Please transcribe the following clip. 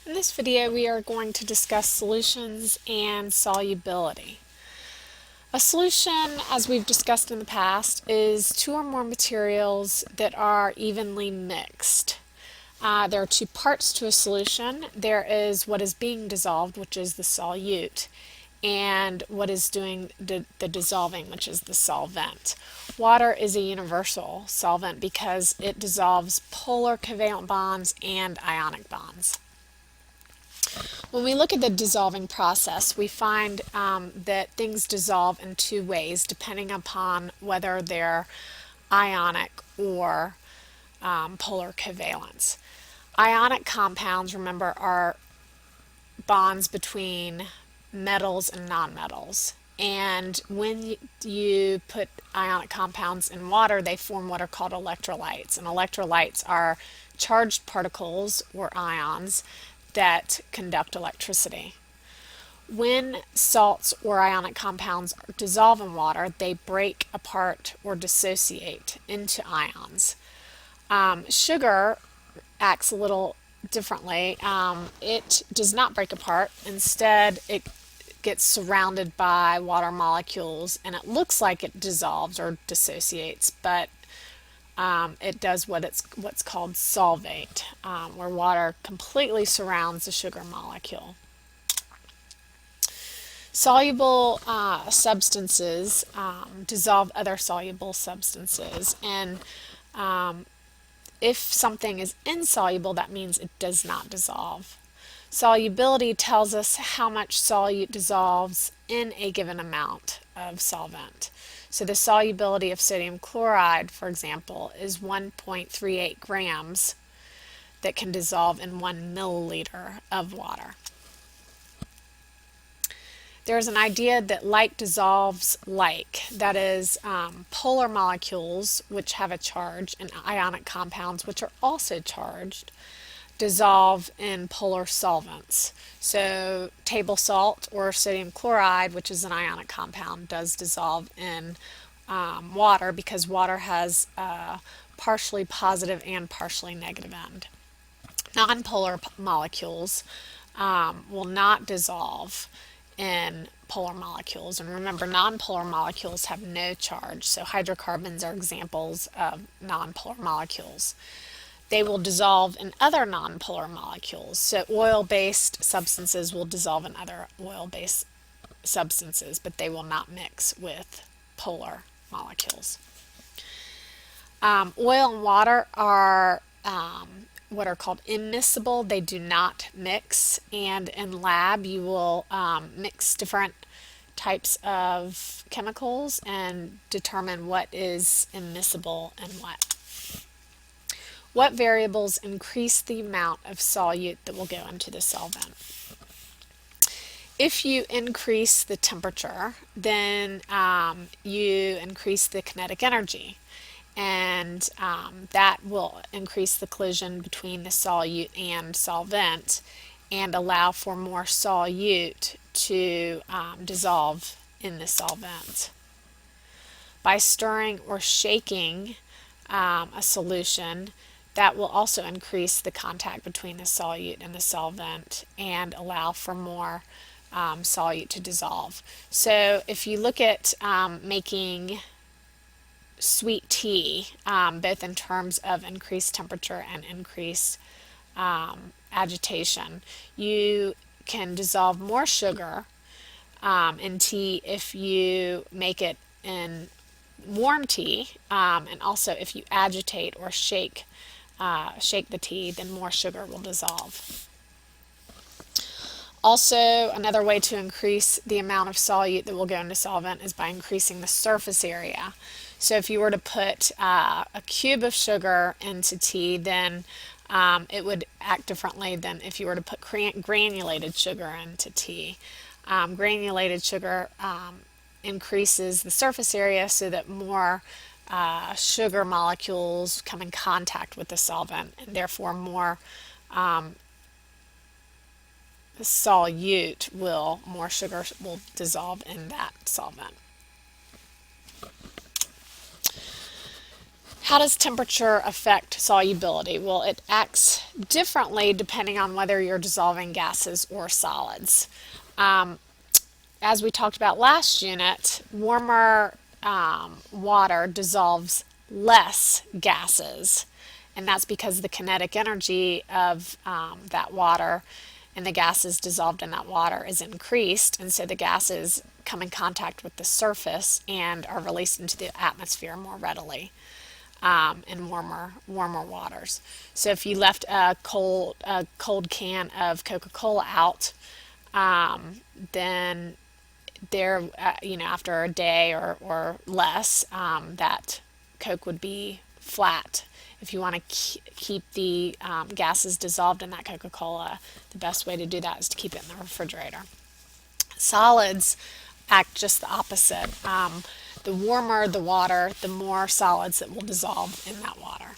In this video, we are going to discuss solutions and solubility. A solution, as we've discussed in the past, is two or more materials that are evenly mixed. There are two parts to a solution. There is what is being dissolved, which is the solute, and what is doing the dissolving, which is the solvent. Water is a universal solvent because it dissolves polar covalent bonds and ionic bonds. When we look at the dissolving process, we find that things dissolve in two ways depending upon whether they're ionic or polar covalence. Ionic compounds, remember, are bonds between metals and nonmetals. And when you put ionic compounds in water, they form what are called electrolytes. And electrolytes are charged particles or ions that conduct electricity. When salts or ionic compounds dissolve in water, they break apart or dissociate into ions. Sugar acts a little differently. It does not break apart. Instead, it gets surrounded by water molecules and it looks like it dissolves or dissociates, but it does what's called solvate, where water completely surrounds the sugar molecule. Soluble substances dissolve other soluble substances, and if something is insoluble, that means it does not dissolve. Solubility tells us how much solute dissolves in a given amount of solvent. So the solubility of sodium chloride, for example, is 1.38 grams that can dissolve in 1 milliliter of water. There's an idea that like dissolves like, that is, polar molecules, which have a charge, and ionic compounds, which are also charged, dissolve in polar solvents. So table salt or sodium chloride, which is an ionic compound, does dissolve in water because water has a partially positive and partially negative end. Nonpolar molecules will not dissolve in polar molecules, and remember, nonpolar molecules have no charge, so hydrocarbons are examples of nonpolar molecules. They will dissolve in other nonpolar molecules. So oil-based substances will dissolve in other oil-based substances, but they will not mix with polar molecules. Oil and water are what are called immiscible. They do not mix, and in lab you will mix different types of chemicals and determine what is immiscible and what. What variables increase the amount of solute that will go into the solvent? If you increase the temperature, then you increase the kinetic energy, and that will increase the collision between the solute and solvent and allow for more solute to dissolve in the solvent. By stirring or shaking a solution, that will also increase the contact between the solute and the solvent and allow for more solute to dissolve. So if you look at making sweet tea, both in terms of increased temperature and increased agitation, you can dissolve more sugar in tea if you make it in warm tea, and also if you agitate or shake the tea, then more sugar will dissolve. Also, another way to increase the amount of solute that will go into solvent is by increasing the surface area. So if you were to put a cube of sugar into tea, then it would act differently than if you were to put granulated sugar into tea. Granulated sugar increases the surface area so that more sugar molecules come in contact with the solvent, and therefore more more sugar will dissolve in that solvent. How does temperature affect solubility? Well, it acts differently depending on whether you're dissolving gases or solids. As we talked about last unit, warmer water dissolves less gases, and that's because the kinetic energy of that water and the gases dissolved in that water is increased, and so the gases come in contact with the surface and are released into the atmosphere more readily in warmer waters. So if you left a cold can of Coca-Cola out, then after a day or less, that Coke would be flat. If you want to keep the gases dissolved in that Coca-Cola, the best way to do that is to keep it in the refrigerator. Solids act just the opposite. The warmer the water, the more solids that will dissolve in that water.